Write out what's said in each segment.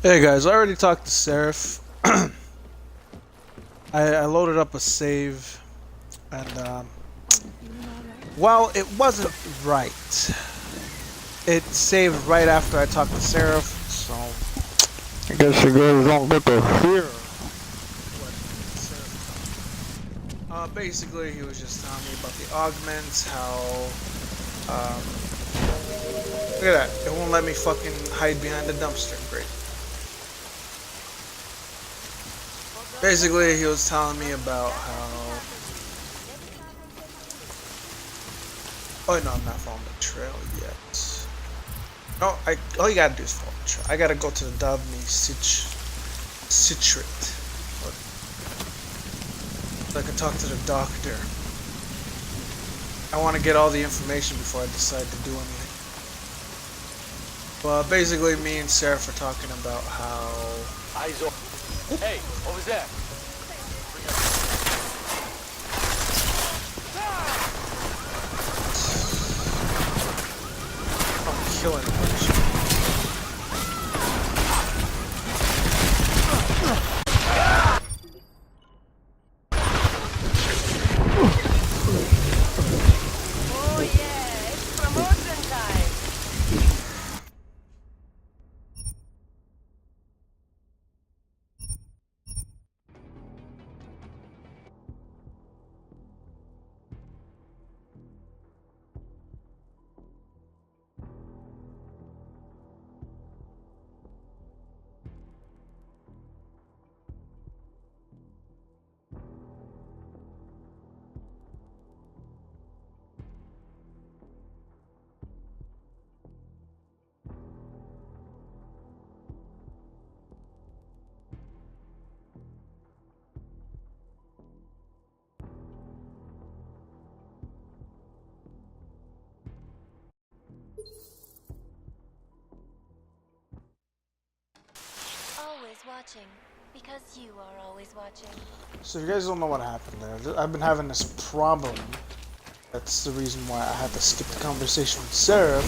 Hey guys, I already talked to Seraph. I loaded up a save, and well, it wasn't right. It saved right after I talked to Seraph, so I guess you guys don't get to hear. Basically, he was just telling me about the augments, how look at that, it won't let me fucking hide behind the dumpster. Great. Basically, he was telling me about how... Oh no, I'm not following the trail yet. No, all you gotta do is follow the trail. I gotta go to the Davni Citrate. So I can talk to the doctor. I want to get all the information before I decide to do anything. Well, basically, me and Seraph are talking about how... Eyes open. Hey, over there. I'm killing him. Oh yeah, it's promotion time. Always watching, because you are always watching. So if you guys don't know what happened there, I've been having this problem. That's the reason why I had to skip the conversation with Seraph,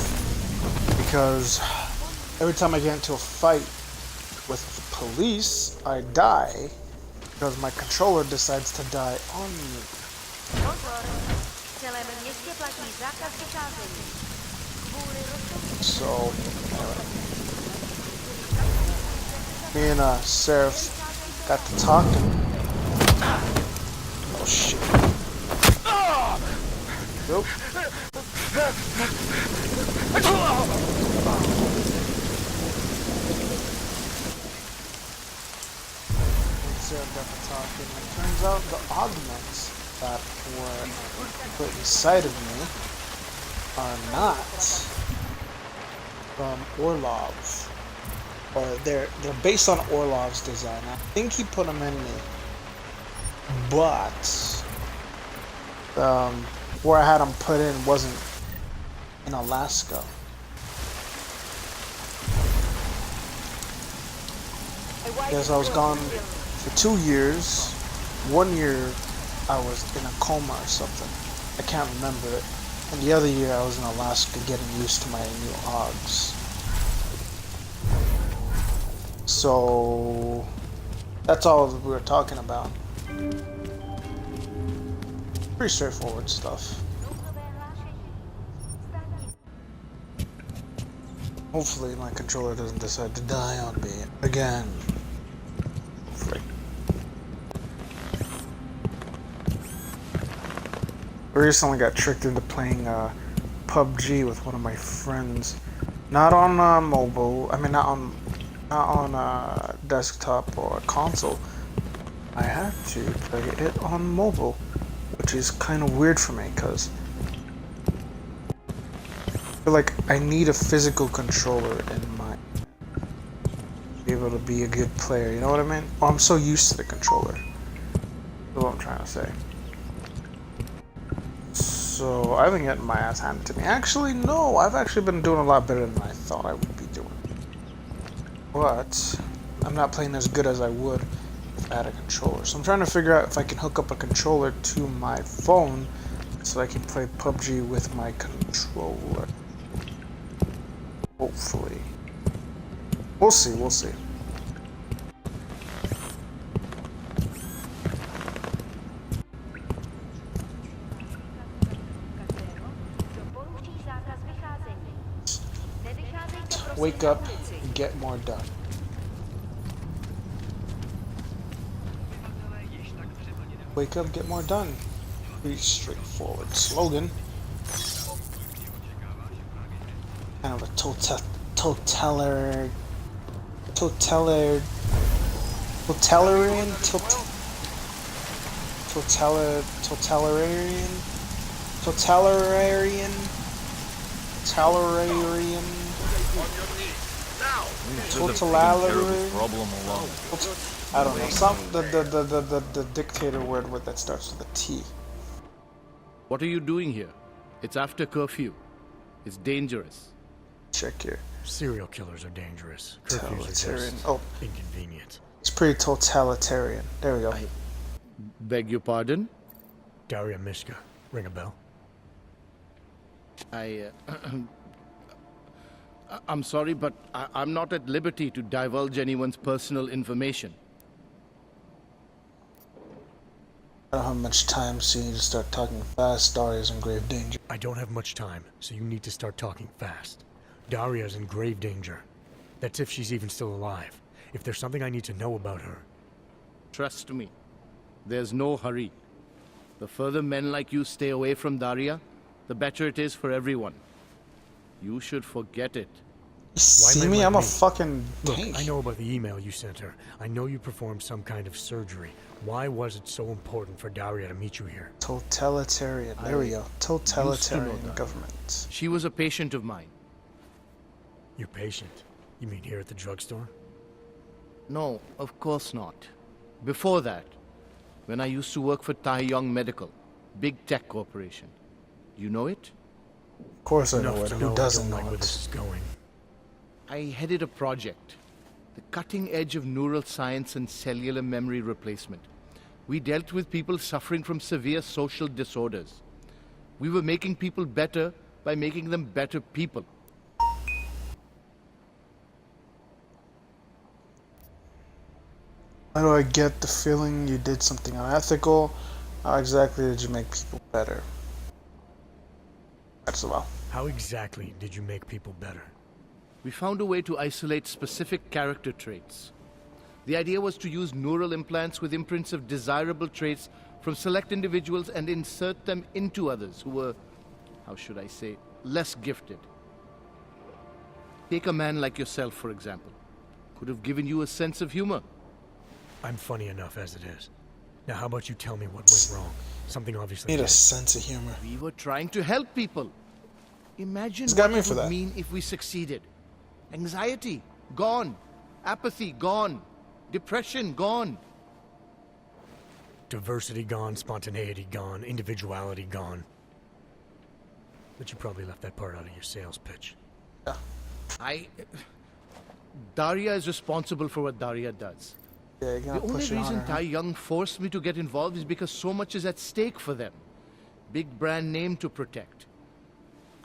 because every time I get into a fight with the police, I die because my controller decides to die on me. Don't worry. Celé městě platí zákaz vycházení. Kvůli rozpočtu. So, me and Seraph got to talking. Oh shit. Nope. Seraph got to talking, and it turns out the augments that were put inside of me are not from Orlov. Or they're based on Orlov's design. I think he put them in me, but where I had them put in wasn't in Alaska. Because I was gone for 2 years. 1 year I was in a coma or something. I can't remember it. And the other year I was in Alaska getting used to my new Augs. So that's all we were talking about. Pretty straightforward stuff. Hopefully my controller doesn't decide to die on me again. Frick. I recently got tricked into playing PUBG with one of my friends. Not on mobile. I mean, not on desktop or console. I had to play it on mobile, which is kind of weird for me because I feel like I need a physical controller in my to be able to be a good player. You know what I mean? Oh, I'm so used to the controller. That's what I'm trying to say. So I've been getting my ass handed to me. Actually, no, I've actually been doing a lot better than I thought I would be doing. But I'm not playing as good as I would if I had a controller. So I'm trying to figure out if I can hook up a controller to my phone so I can play PUBG with my controller. Hopefully. We'll see, we'll see. Wake up and get more done. Wake up, get more done. Pretty straightforward slogan. Kind of a totalitarian, totalitarian, Problem alone. I don't know. Some the dictator word that starts with a T. What are you doing here? It's after curfew. It's dangerous. Check here. Serial killers are dangerous. Curfews are Totalitarian. just Oh, inconvenient. it's pretty totalitarian. There we go. Beg your pardon? Daria Mishka. Ring a bell? I'm sorry, but I'm not at liberty to divulge anyone's personal information. I don't have much time, so you need to start talking fast. Daria's in grave danger. I don't have much time, so you need to start talking fast. Daria's in grave danger. That's if she's even still alive. If there's something I need to know about her. Trust me, there's no hurry. The further men like you stay away from Daria, the better it is for everyone. You should forget it. See men me? like I'm a me? fucking Look, tank. I know about the email you sent her. I know you performed some kind of surgery. Why was it so important for Daria to meet you here? Totalitarian. There we go. Totalitarian that. government. She was a patient of mine. Your patient? You mean here at the drugstore? No, of course not. Before that, when I used to work for Taeyong Medical, big tech corporation. You know it? Of course I know Enough it. to Who I doesn't don't know like where it? this is going. I headed a project, the cutting edge of neural science and cellular memory replacement. We dealt with people suffering from severe social disorders. We were making people better by making them better people. How do I get the feeling you did something unethical? How exactly did you make people better? That's about. How exactly did you make people better? We found a way to isolate specific character traits. The idea was to use neural implants with imprints of desirable traits from select individuals and insert them into others who were, how should I say, less gifted. Take a man like yourself, for example. Could have given you a sense of humor. I'm funny enough as it is. Now how about you tell me what went wrong? Something obviously Need a did. sense of humor. We were trying to help people. Imagine He's got what me it for would that. mean if we succeeded. Anxiety, gone. Apathy, gone. Depression, gone. Diversity gone, spontaneity gone, individuality gone. But you probably left that part out of your sales pitch. Daria is responsible for what Daria does. Yeah, you're The gonna only push it on reason her. Tai Young forced me to get involved is because so much is at stake for them. Big brand name to protect.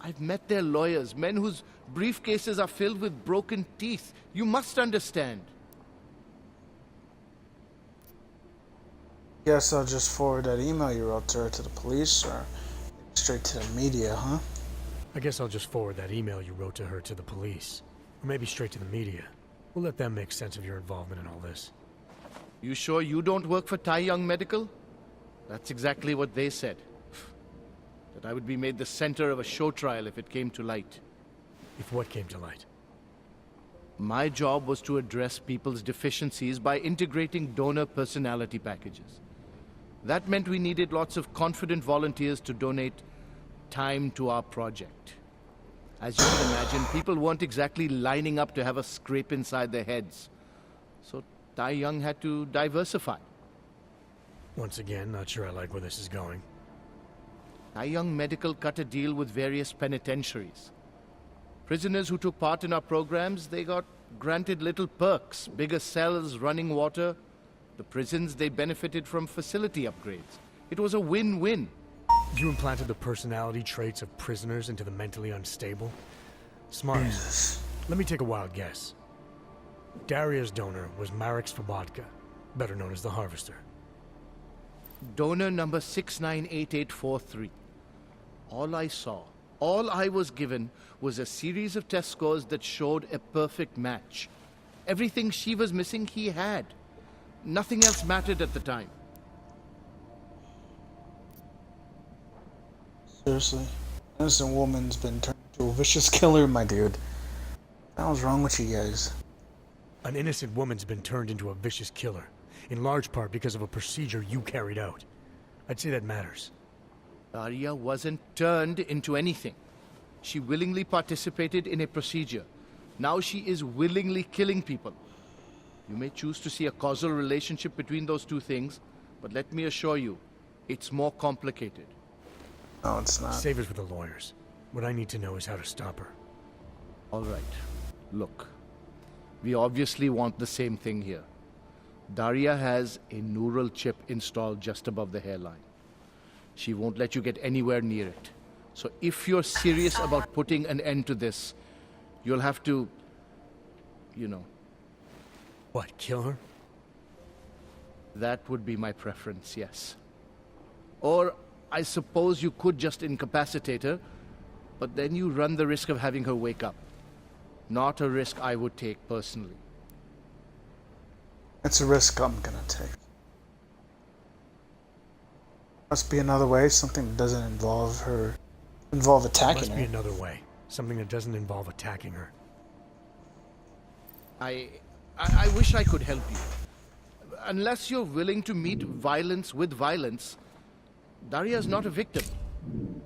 I've met their lawyers, men whose briefcases are filled with broken teeth. You must understand. Guess I'll just forward that email you wrote to her to the police, or straight to the media, huh? I guess I'll just forward that email you wrote to her to the police. Or maybe straight to the media. We'll let them make sense of your involvement in all this. You sure you don't work for Tai Young Medical? That's exactly what they said. That I would be made the center of a show trial if it came to light. If what came to light? My job was to address people's deficiencies by integrating donor personality packages. That meant we needed lots of confident volunteers to donate time to our project. As you can imagine, people weren't exactly lining up to have a scrape inside their heads. So Tai Young had to diversify. Once again, not sure I like where this is going. Tai Young Medical cut a deal with various penitentiaries. Prisoners who took part in our programs, they got granted little perks, bigger cells, running water. The prisons, they benefited from facility upgrades. It was a win-win. You implanted the personality traits of prisoners into the mentally unstable? Smart. Jesus. Let me take a wild guess. Daria's donor was Marek Svobotka, better known as the Harvester. Donor number 698843. All I saw, all I was given was a series of test scores that showed a perfect match. Everything she was missing, he had. Nothing else mattered at the time. Seriously. Innocent woman's been turned into a vicious killer, my dude. What the hell's wrong with you guys? An innocent woman's been turned into a vicious killer, in large part because of a procedure you carried out. I'd say that matters. Daria wasn't turned into anything. She willingly participated in a procedure. Now she is willingly killing people. You may choose to see a causal relationship between those two things, but let me assure you, it's more complicated. No, it's not. Save it for the lawyers. What I need to know is how to stop her. All right. Look, we obviously want the same thing here. Daria has a neural chip installed just above the hairline. She won't let you get anywhere near it. So if you're serious about putting an end to this, you'll have to, you know, What, kill her? that would be my preference, yes. Or I suppose you could just incapacitate her, but then you run the risk of having her wake up. Not a risk I would take personally. It's a risk I'm gonna take. Must be another way, something that doesn't involve attacking Must her. be another way. Something that doesn't involve attacking her. I wish I could help you. Unless you're willing to meet violence with violence, Daria's not a victim.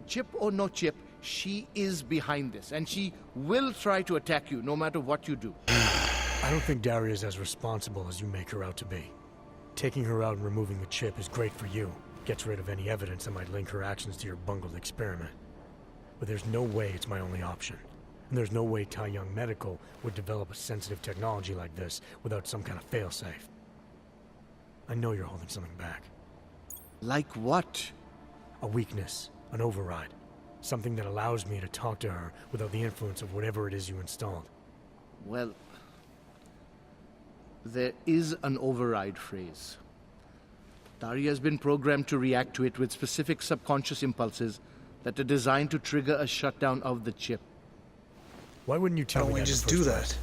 Chip or no chip, she is behind this, and she will try to attack you no matter what you do. I don't think Daria's as responsible as you make her out to be. Taking her out and removing the chip is great for you. Gets rid of any evidence that might link her actions to your bungled experiment. But there's no way it's my only option. And there's no way Tai Young Medical would develop a sensitive technology like this without some kind of failsafe. I know you're holding something back. Like what? A weakness, an override. Something that allows me to talk to her without the influence of whatever it is you installed. Well, there is an override phrase. Daria has been programmed to react to it with specific subconscious impulses that are designed to trigger a shutdown of the chip. Why wouldn't you tell Why me don't we that in just the do first that? place?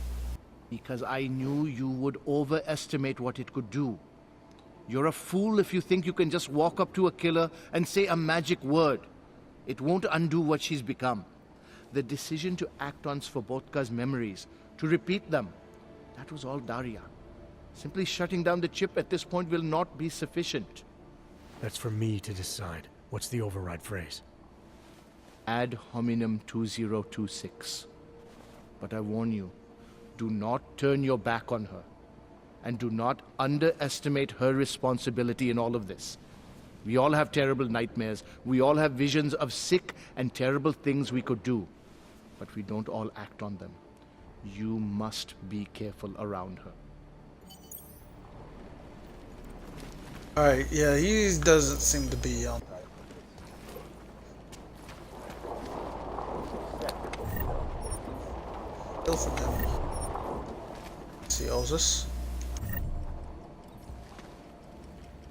Because I knew you would overestimate what it could do. You're a fool if you think you can just walk up to a killer and say a magic word. It won't undo what she's become. The decision to act on Svobodka's memories, to repeat them, that was all Daria. Simply shutting down the chip at this point will not be sufficient. That's for me to decide. What's the override phrase? Ad hominem 2026. But I warn you, do not turn your back on her. And do not underestimate her responsibility in all of this. We all have terrible nightmares. We all have visions of sick and terrible things we could do. But we don't all act on them. You must be careful around her. Alright, yeah, he doesn't seem to be ill from him. He owes us.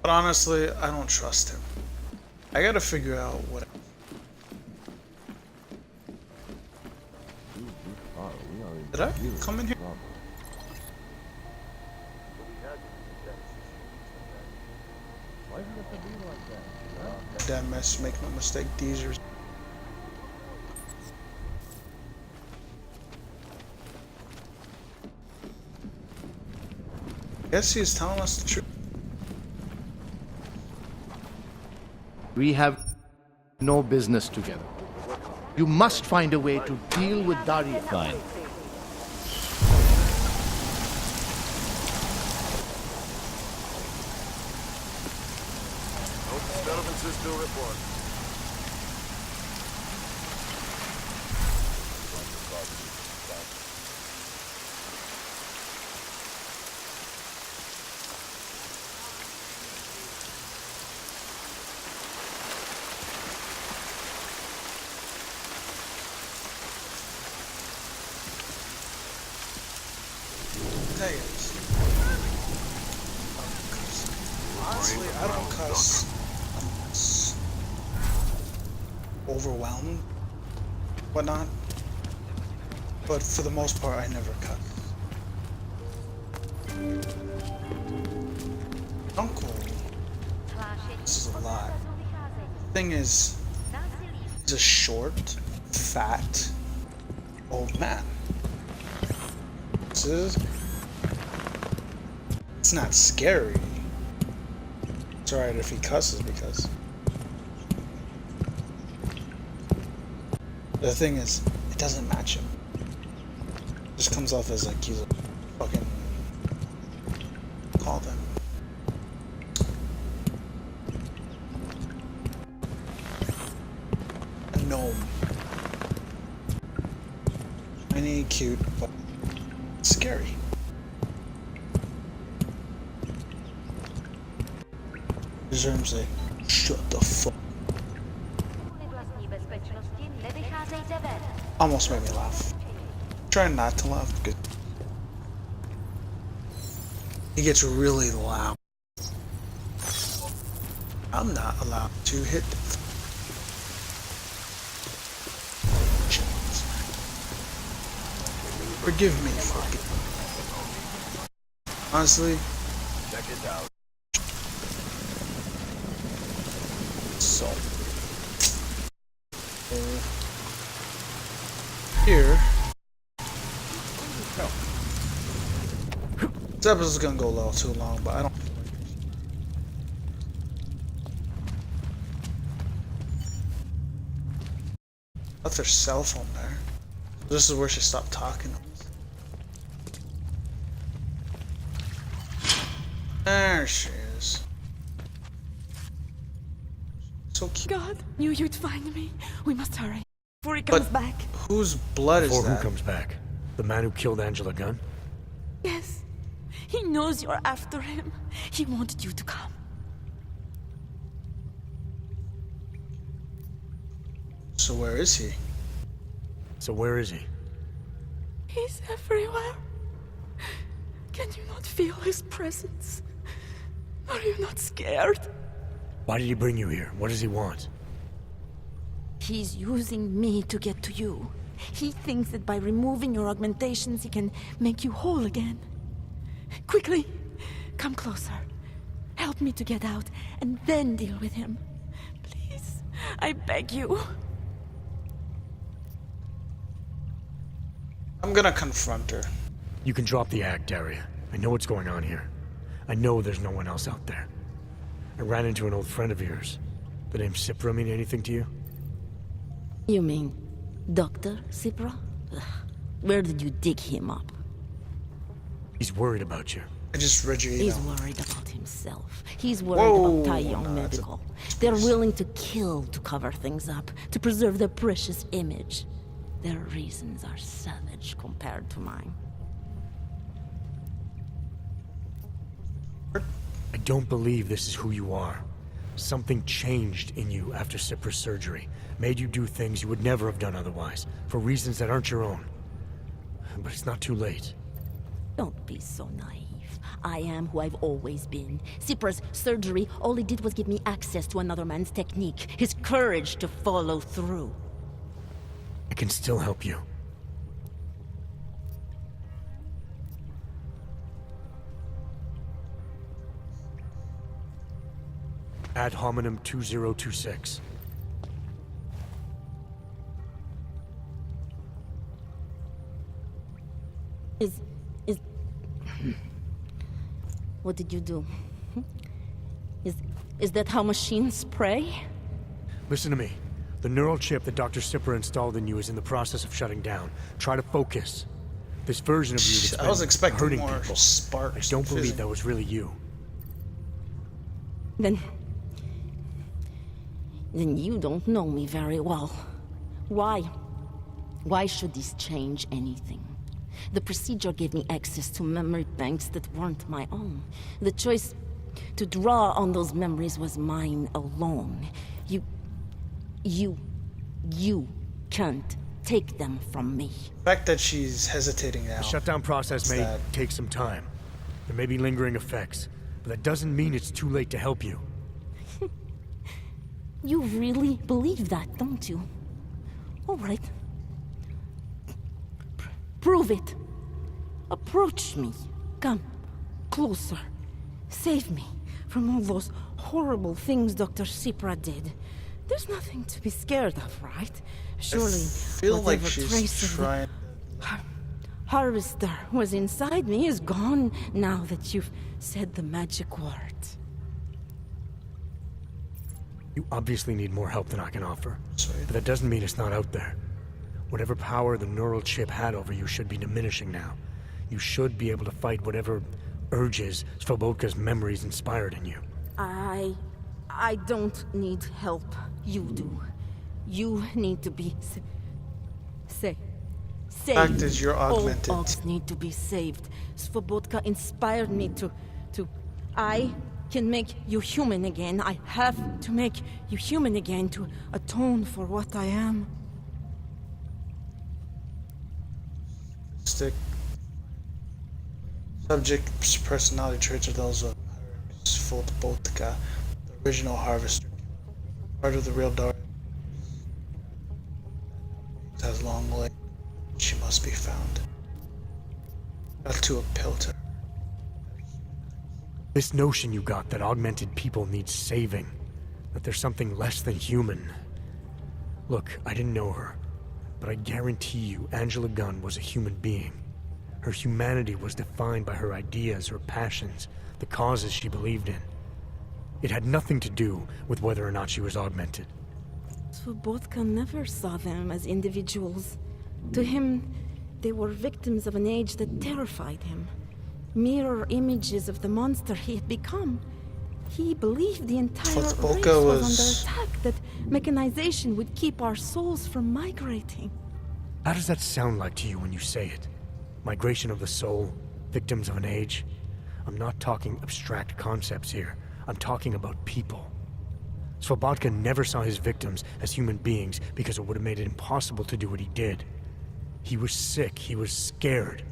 But honestly, I don't trust him. I gotta figure out what. Did I come in here? Damn mess, make no mistake, Deezers. Guess he's telling us the truth. We have no business together. You must find a way to deal with Daria. Fine. Disturbances to report. say is, honestly, I don't cuss unless overwhelmed, whatnot. But for the most part, I never cuss. Uncle, this is a lot. Thing is, he's a short, fat, old man. It's not scary. It's alright if he cusses because the thing is, it doesn't match him. It just comes off as like he's a fucking call them. A gnome. Tiny, cute, but scary. Just heard him say, "Shut the fuck." Almost made me laugh. Trying not to laugh because he gets really loud. I'm not allowed to hit the Forgive me, fuck it. Honestly, Check it out. so here. No. This episode's gonna go a little too long, but I don't. Left her cell phone there. This is where she stopped talking. There she is. So cute. God, knew you'd find me. We must hurry before he comes back. Whose blood is Before that? who comes back? The man who killed Angela Gunn? Yes, he knows you're after him. He wanted you to come. So where is he? So where is he? He's everywhere. Can you not feel his presence? Are you not scared? Why did he bring you here? What does he want? He's using me to get to you. He thinks that by removing your augmentations, he can make you whole again. Quickly, come closer. Help me to get out, and then deal with him. Please, I beg you. I'm gonna confront her. You can drop the act, Daria. I know what's going on here. I know there's no one else out there. I ran into an old friend of yours. The name Cipra mean anything to you? You mean Dr. Cipra? Ugh. Where did you dig him up? He's worried about you. I just read your He's email. worried about himself. He's worried Whoa, about Taiyong no, that's Medical. They're willing to kill to cover things up, to preserve their precious image. Their reasons are savage compared to mine. I don't believe this is who you are. Something changed in you after Cipra's surgery. Made you do things you would never have done otherwise, for reasons that aren't your own. But it's not too late. Don't be so naive. I am who I've always been. Cipra's surgery, all it did was give me access to another man's technique, his courage to follow through. I can still help you. Ad hominem 2026. What did you do? Is that how machines pray? Listen to me. The neural chip that Dr. Cipra installed in you is in the process of shutting down. Try to focus. This version of you that's I was been expecting hurting more people. sparks. I don't believe fizzing. that was really you. Then you don't know me very well. Why? Why should this change anything? The procedure gave me access to memory banks that weren't my own. The choice to draw on those memories was mine alone. You can't Take them from me. The fact that she's hesitating now. The shutdown process may that? take some time. There may be lingering effects, but that doesn't mean it's too late to help you. You really believe that, don't you? All right. Prove it. Approach me. Come. Closer. Save me from all those horrible things Dr. Sipra did. There's nothing to be scared of, right? Surely, I feel like whatever she's trace of the trying. harvester was inside me is gone now that you've said the magic words. You obviously need more help than I can offer. Sorry. But that doesn't mean it's not out there. Whatever power the neural chip had over you should be diminishing now. You should be able to fight whatever urges Svobodka's memories inspired in you. I don't need help. You do. You need to be saved. Fact is, you're augmented. All dogs need to be saved. Svobodka inspired me to... I can make you human again. I have to make you human again to atone for what I am. Stick. Subject's personality traits are those of Svobodka, the original harvester. Part of the real dark. Has long legs. She must be found. Got to appeal to her. This notion you got that augmented people need saving, that there's something less than human. Look, I didn't know her, but I guarantee you Angela Gunn was a human being. Her humanity was defined by her ideas, her passions, the causes she believed in. It had nothing to do with whether or not she was augmented. Svobodka never saw them as individuals. To him, they were victims of an age that terrified him. Mirror images of the monster he had become. He believed the entire race Svobodka was under attack, that mechanization would keep our souls from migrating. How does that sound like to you when you say it? Migration of the soul? Victims of an age? I'm not talking abstract concepts here. I'm talking about people. Svobodka never saw his victims as human beings because it would have made it impossible to do what he did. He was sick, he was scared.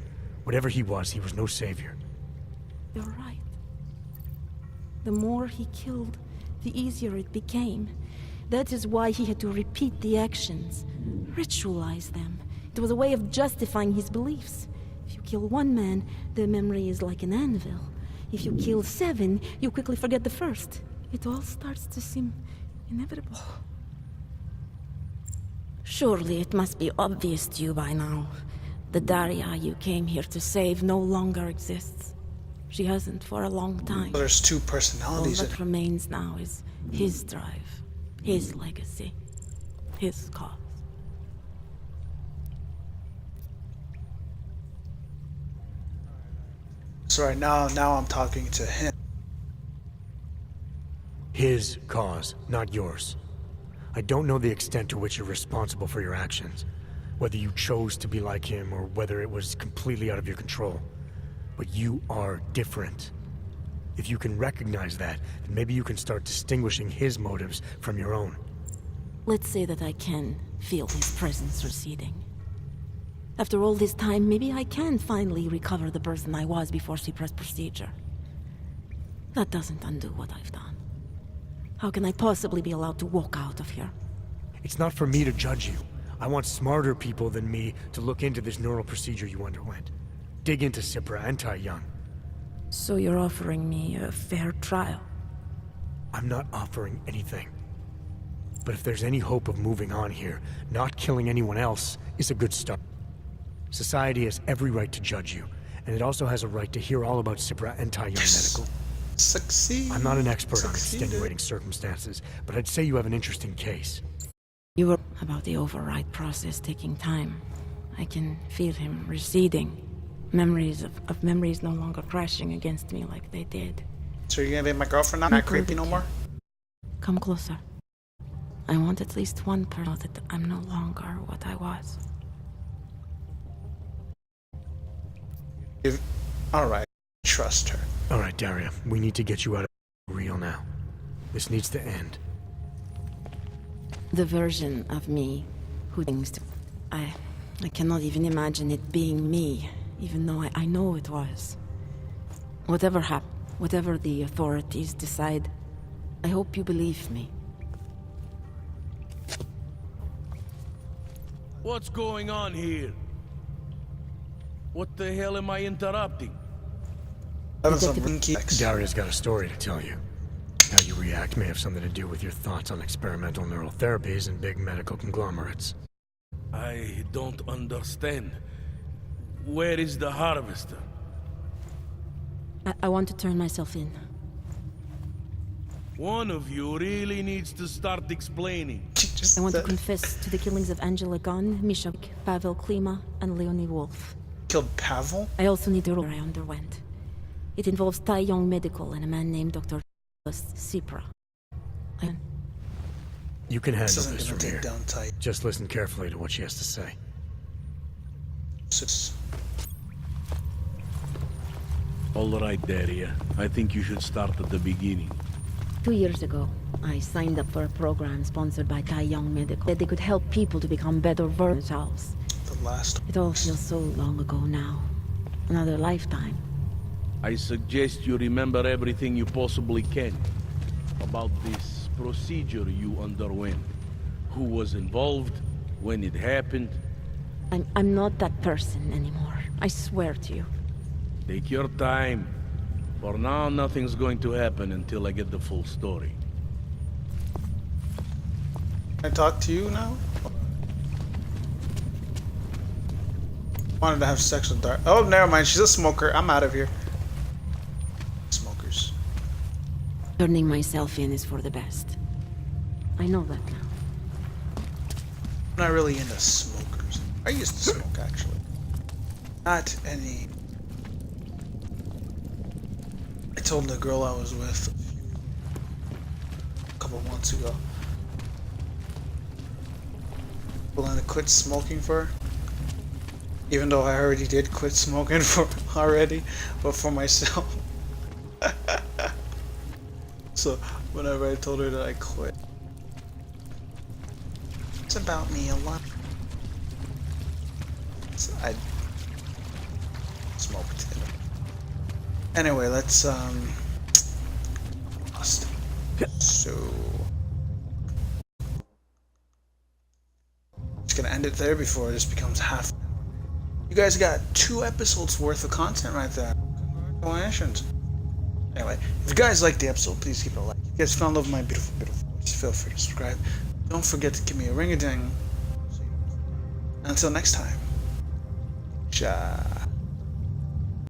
Whatever he was no savior. You're right. The more he killed, the easier it became. That is why he had to repeat the actions, ritualize them. It was a way of justifying his beliefs. If you kill one man, the memory is like an anvil. If you kill 7, you quickly forget the first. It all starts to seem inevitable. Surely it must be obvious to you by now. The Daria you came here to save no longer exists. She hasn't for a long time. There's 2 All personalities in that her. remains now is his drive, his legacy, his cause. Sorry, now I'm talking to him. His cause, not yours. I don't know the extent to which you're responsible for your actions, whether you chose to be like him or whether it was completely out of your control. But you are different. If you can recognize that, then maybe you can start distinguishing his motives from your own. Let's say that I can feel his presence receding. After all this time, maybe I can finally recover the person I was before Sipra's procedure. That doesn't undo what I've done. How can I possibly be allowed to walk out of here? It's not for me to judge you. I want smarter people than me to look into this neural procedure you underwent. Dig into Sipra and Tai Young. So you're offering me a fair trial? I'm not offering anything. But if there's any hope of moving on here, not killing anyone else is a good start. Society has every right to judge you, and it also has a right to hear all about Sipra and Tai Young Medical. Succeed. I'm not an expert on Succeeded. extenuating circumstances, but I'd say you have an interesting case. You were about the override process taking time. I can feel him receding. Memories of memories no longer crashing against me like they did. So you're gonna be my girlfriend now? Not creepy no more? Come closer. I want at least one person to know that I'm no longer what I was. Alright. Trust her. Alright, Daria, we need to get you out of real now. This needs to end. The version of me who thinks I cannot even imagine it being me, even though I know it was. Whatever happened, whatever the authorities decide, I hope you believe me. What's going on here? What the hell am I interrupting? Daria's got a story to tell you. How you react may have something to do with your thoughts on experimental neural therapies and big medical conglomerates. I don't understand. Where is the harvester? I want to turn myself in. One of you really needs to start explaining. I want to confess to the killings of Angela Gunn, Misha, Pavel Klima, and Leonie Wolf. Killed Pavel? I also need the role I underwent. It involves Tai Yong Medical and a man named Dr. Sipra. You can handle This this isn't from gonna here. take down tight. Just listen carefully to what she has to say. All right, Daria. I think you should start at the beginning. 2 years ago, I signed up for a program sponsored by Tai Yong Medical. That they could help people to become better versions of themselves. The last. It all feels so long ago now. Another lifetime. I suggest you remember everything you possibly can about this procedure you underwent. Who was involved, when it happened. I'm not that person anymore. I swear to you. Take your time. For now, nothing's going to happen until I get the full story. Can I talk to you now? Wanted to have sex with Dart. Oh, never mind. She's a smoker. I'm out of here. Smokers. Turning myself in is for the best. I know that now. I'm not really into smokers. I used to smoke, actually. Not any. I told the girl I was with a couple months ago. Willing to quit smoking for her. Even though I already did quit smoking for already, but for myself. So whenever I told her that I quit, it's about me a lot. So I smoked. Anyway, let's so just gonna end it there before this becomes half. You guys got 2 episodes worth of content right there. Congratulations. Anyway, if you guys liked the episode, please keep it a like. If you guys found love my beautiful, beautiful voice, feel free to subscribe. Don't forget to give me a ring-a-ding. Until next time. Ciao.